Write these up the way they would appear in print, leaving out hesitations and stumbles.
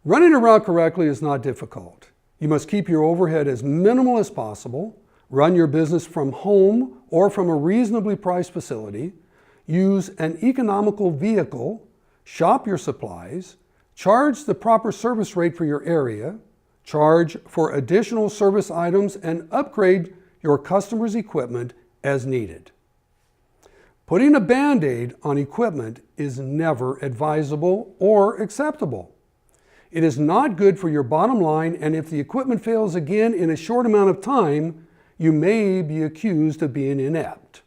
Running a route correctly is not difficult. You must keep your overhead as minimal as possible, run your business from home or from a reasonably priced facility, use an economical vehicle, shop your supplies, charge the proper service rate for your area, charge for additional service items, and upgrade your customers' equipment as needed. Putting a Band-Aid on equipment is never advisable or acceptable. It is not good for your bottom line, and if the equipment fails again in a short amount of time, you may be accused of being inept.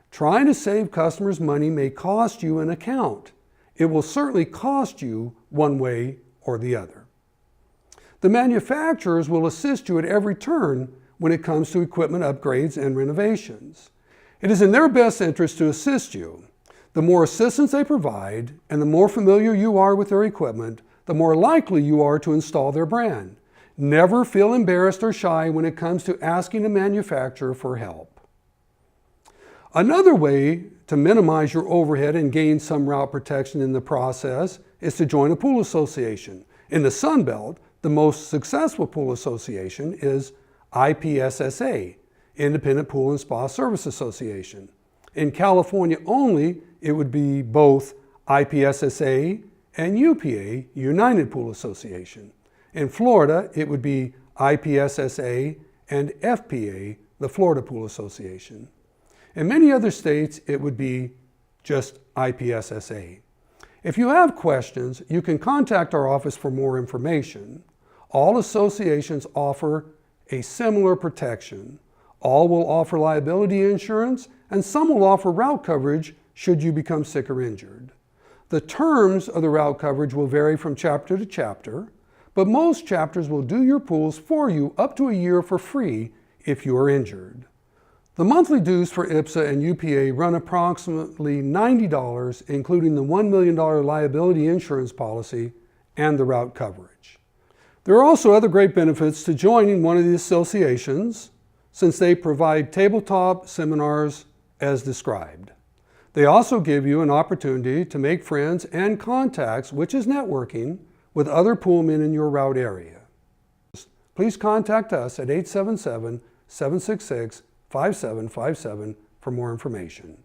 Trying to save customers money may cost you an account. It will certainly cost you one way or the other. The manufacturers will assist you at every turn when it comes to equipment upgrades and renovations. It is in their best interest to assist you. The more assistance they provide and the more familiar you are with their equipment, the more likely you are to install their brand. Never feel embarrassed or shy when it comes to asking a manufacturer for help. Another way to minimize your overhead and gain some route protection in the process is to join a pool association. In the Sun Belt, the most successful pool association is IPSSA, Independent Pool and Spa Service Association. In California only, it would be both IPSSA and UPA, United Pool Association. In Florida, it would be IPSSA and FPA, the Florida Pool Association. In many other states, it would be just IPSSA. If you have questions, you can contact our office for more information. All associations offer a similar protection. All will offer liability insurance, and some will offer route coverage should you become sick or injured. The terms of the route coverage will vary from chapter to chapter, but most chapters will do your pools for you up to a year for free if you are injured. The monthly dues for IPSA and UPA run approximately $90, including the $1 million liability insurance policy and the route coverage. There are also other great benefits to joining one of the associations, since they provide tabletop seminars as described. They also give you an opportunity to make friends and contacts, which is networking, with other poolmen in your route area. Please contact us at 877-766-5757 for more information.